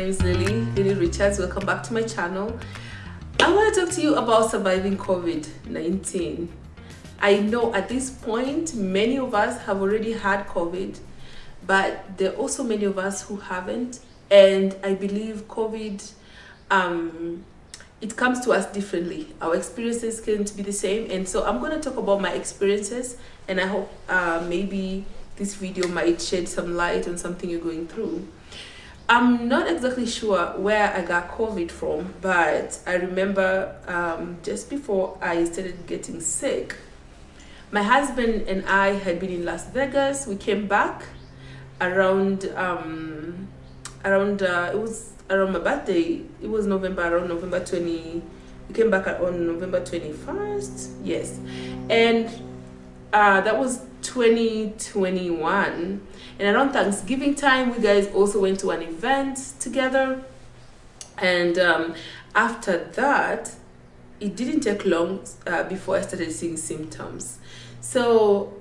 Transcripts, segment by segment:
is Lily Richards. Welcome back to my channel. I want to talk to you about surviving COVID-19. I know at this point many of us have already had COVID, but there are also many of us who haven't, and I believe COVID it comes to us differently. Our experiences can't be the same, and so I'm going to talk about my experiences, and I hope maybe this video might shed some light on something you're going through. I'm not exactly sure where I got COVID from, but I remember just before I started getting sick, my husband and I had been in Las Vegas. We came back around it was around my birthday. It was around November 20. We came back on November 21st. Yes, and that was 2021. And around Thanksgiving time, we guys also went to an event together. And after that, it didn't take long before I started seeing symptoms. So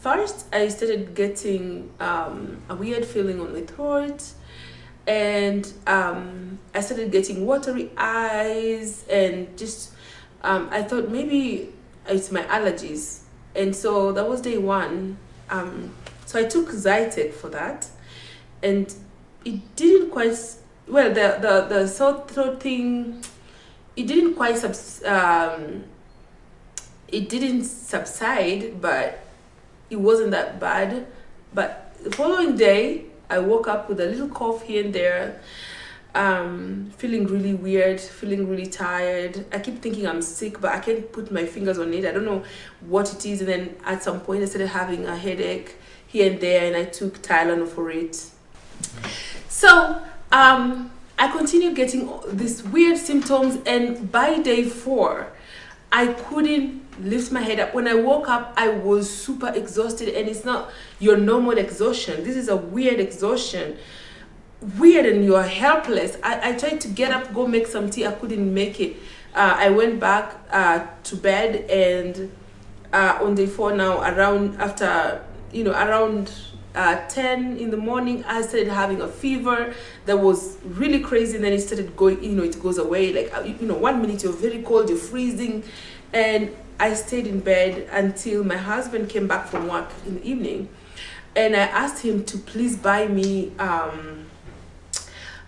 first I started getting a weird feeling on my throat, and I started getting watery eyes, and just I thought maybe it's my allergies. And so that was day one. So I took Zytec for that, and it didn't quite, well, the sore throat thing, it didn't quite it didn't subside, but it wasn't that bad. But the following day, I woke up with a little cough here and there, feeling really weird, feeling really tired. I keep thinking I'm sick, but I can't put my fingers on it. I don't know what it is. And then at some point I started having a headache here and there, and I took Tylenol for it. So I continued getting these weird symptoms, and by day 4 I couldn't lift my head up. When I woke up, I was super exhausted, and it's not your normal exhaustion. This is a weird exhaustion. Weird, and you are helpless. I tried to get up, go make some tea. I couldn't make it. I went back to bed, and on day 4 now, around 10 in the morning, I started having a fever that was really crazy. And then it started going, it goes away. Like, 1 minute you're very cold, you're freezing. And I stayed in bed until my husband came back from work in the evening. And I asked him to please buy me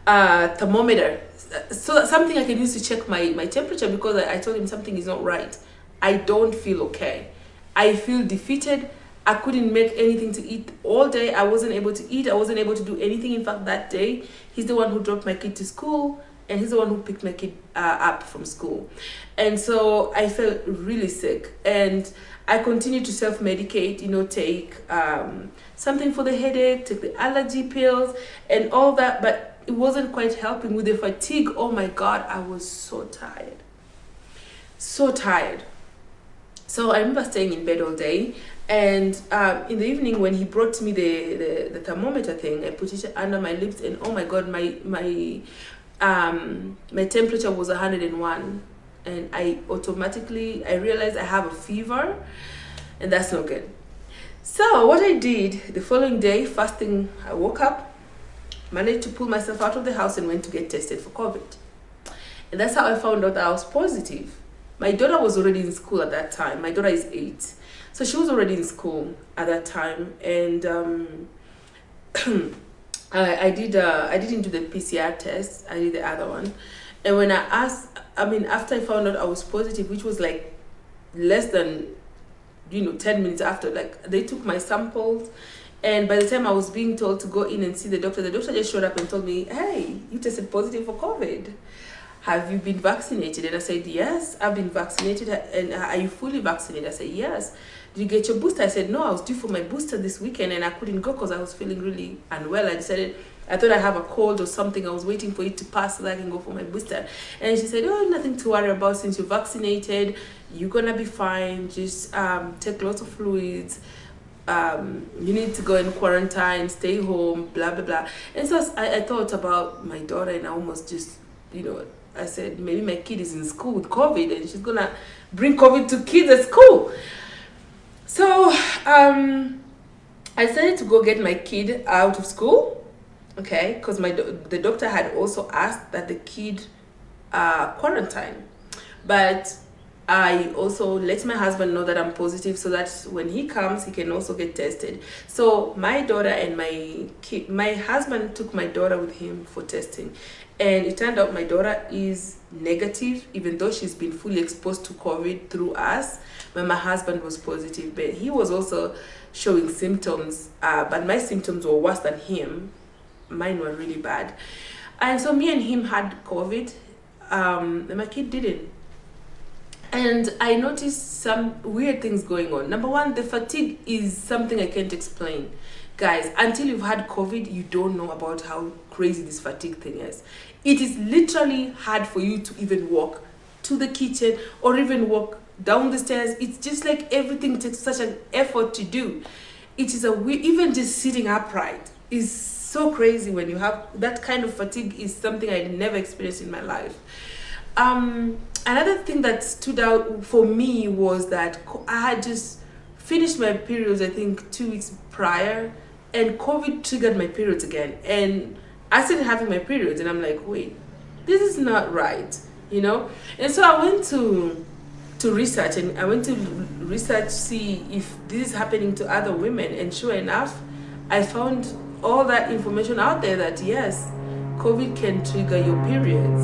thermometer, so something I can use to check my temperature, because I told him something is not right. I don't feel okay. I feel defeated. I couldn't make anything to eat all day. I wasn't able to eat. I wasn't able to do anything. In fact, that day, he's the one who dropped my kid to school, and he's the one who picked my kid up from school. And so I felt really sick, and I continued to self-medicate, take something for the headache, take the allergy pills and all that, but it wasn't quite helping with the fatigue. Oh my God, I was so tired. So tired. So I remember staying in bed all day, and in the evening when he brought me the thermometer thing, I put it under my lips, and oh my God, my temperature was 101, and I realized I have a fever, and that's not good. So what I did the following day, first thing, I woke up, managed to pull myself out of the house, and went to get tested for COVID. And that's how I found out that I was positive. My daughter was already in school at that time. My daughter is 8. So she was already in school at that time. And I didn't do the PCR test. I did the other one. And when after I found out I was positive, which was like less than 10 minutes after, like, they took my samples, and by the time I was being told to go in and see the doctor just showed up and told me, hey, you tested positive for COVID. Have you been vaccinated? And I said, yes, I've been vaccinated. And are you fully vaccinated? I said, yes. Did you get your booster? I said, no, I was due for my booster this weekend, and I couldn't go because I was feeling really unwell. I thought I have a cold or something. I was waiting for it to pass so that I can go for my booster. And she said, oh, nothing to worry about. Since you're vaccinated, you're gonna be fine. Just take lots of fluids. You need to go in quarantine, stay home, blah blah blah. And so I thought about my daughter, and I almost just, I said, maybe my kid is in school with COVID, and she's gonna bring COVID to kids at school. So I decided to go get my kid out of school. okay, because the doctor had also asked that the kid quarantine, but I also let my husband know that I'm positive, so that when he comes, he can also get tested. So my daughter and my husband took my daughter with him for testing, and it turned out my daughter is negative, even though she's been fully exposed to COVID through us. But my husband was positive, but he was also showing symptoms, but my symptoms were worse than him. Mine were really bad, and so me and him had COVID, and my kid didn't. And I noticed some weird things going on. Number one, the fatigue is something I can't explain. Guys, until you've had COVID, you don't know about how crazy this fatigue thing is. It is literally hard for you to even walk to the kitchen or even walk down the stairs. It's just like everything takes such an effort to do. It is even just sitting upright is so crazy when you have that kind of fatigue. Is something I never experienced in my life. Another thing that stood out for me was that I had just finished my periods, I think 2 weeks prior, and COVID triggered my periods again. And I started having my periods, and I'm like, wait, this is not right, you know? And so I went to research, and I went to research, see if this is happening to other women. And sure enough, I found all that information out there that yes, COVID can trigger your periods,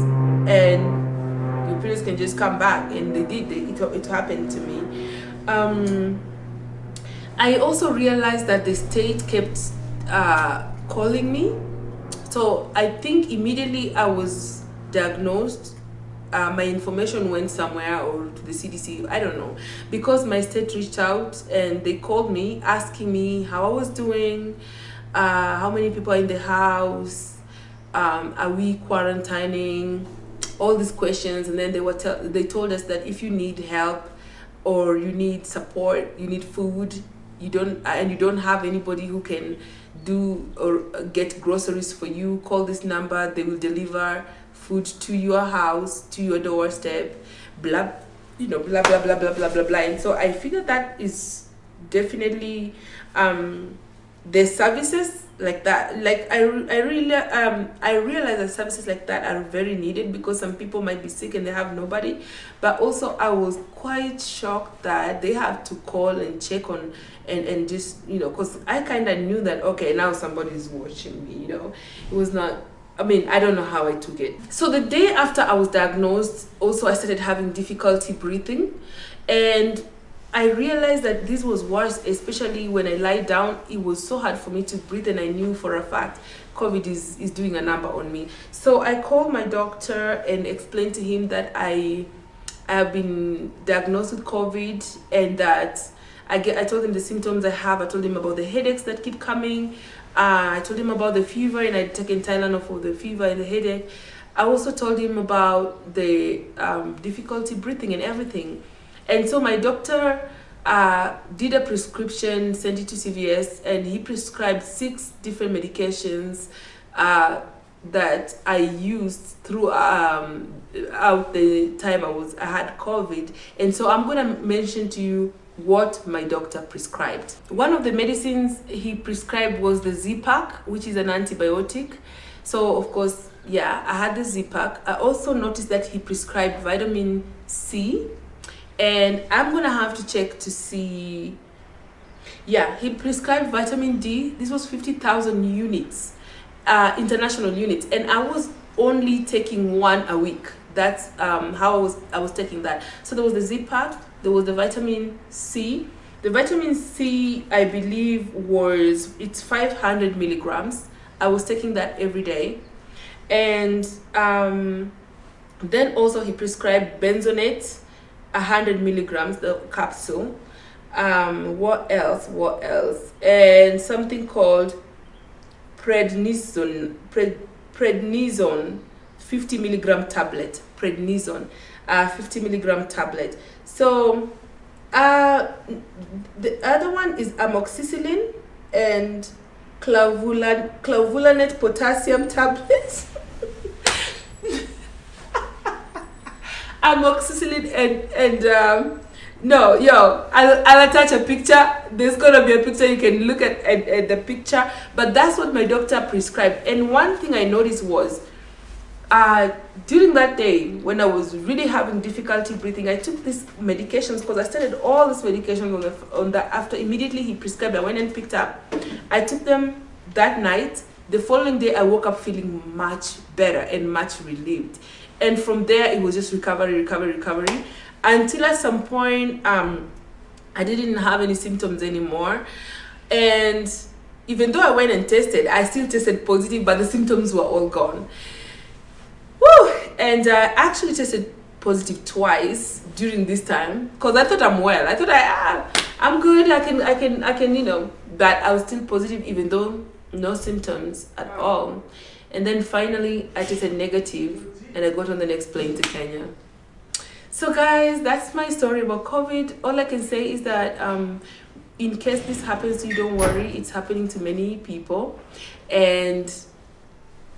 and your periods can just come back. And they did. It happened to me. I also realized that the state kept calling me. So I think immediately I was diagnosed, my information went somewhere, or to the CDC, I don't know, because my state reached out and they called me asking me how I was doing, how many people are in the house, are we quarantining, all these questions. And then they told us that if you need help or you need support, you need food, you don't have anybody who can do or get groceries for you, call this number. They will deliver food to your house, to your doorstep, blah, blah blah blah blah blah blah blah. And so I figure that is definitely the services like that. Like I realize that services like that are very needed, because some people might be sick and they have nobody. But also I was quite shocked that they have to call and check on and just, because I kind of knew that, okay, now somebody's watching me, it was not, I mean, I don't know how I took it. So the day after I was diagnosed, also I started having difficulty breathing, and I realized that this was worse, especially when I lie down. It was so hard for me to breathe, and I knew for a fact COVID is doing a number on me. So I called my doctor and explained to him that I have been diagnosed with COVID, and that I told him the symptoms I have. I told him about the headaches that keep coming. I told him about the fever, and I'd taken Tylenol for the fever and the headache. I also told him about the difficulty breathing and everything. And so my doctor did a prescription, sent it to CVS, and he prescribed 6 different medications that I used throughout the time I had COVID. And so I'm going to mention to you what my doctor prescribed. One of the medicines he prescribed was the Z-Pack, which is an antibiotic. So of course, yeah, I had the Z-Pack. I also noticed that he prescribed vitamin C, and I'm gonna have to check to see. Yeah, he prescribed vitamin D. This was 50,000 units, international units, and I was only taking 1 a week. That's how I was taking that. So there was the Z-Pack, there was the vitamin C. The vitamin C, I believe, it's 500 milligrams. I was taking that every day. And then also he prescribed benzoate, 100 milligrams, the capsule. What else? And something called prednisone, 50 milligram tablet. Prednisone, 50 milligram tablet. So the other one is amoxicillin and clavulanate potassium tablets. Amoxicillin and No, yo, I'll attach a picture. There's gonna be a picture, you can look at the picture. But that's what my doctor prescribed. And one thing I noticed was, during that day when I was really having difficulty breathing, I took these medications, because I started all these medications on the after immediately he prescribed. I went and picked up. I took them that night. The following day, I woke up feeling much better and much relieved. And from there, it was just recovery, until at some point, I didn't have any symptoms anymore. And even though I went and tested, I still tested positive, but the symptoms were all gone. Woo! And I actually tested positive twice during this time, because I thought I'm well. I thought I'm good. I can, you know. But I was still positive, even though no symptoms at all. And then finally, I tested negative, and I got on the next plane to Kenya. So guys, that's my story about COVID. All I can say is that in case this happens to you, don't worry. It's happening to many people. And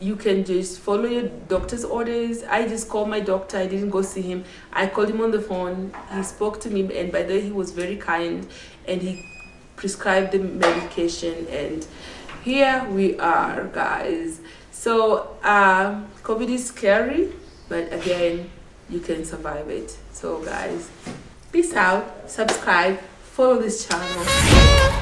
you can just follow your doctor's orders. I just called my doctor. I didn't go see him. I called him on the phone. He spoke to me, and by the way, he was very kind, and he prescribed the medication. And here we are, guys. So COVID is scary, but again, you can survive it. So guys, peace out, subscribe, follow this channel.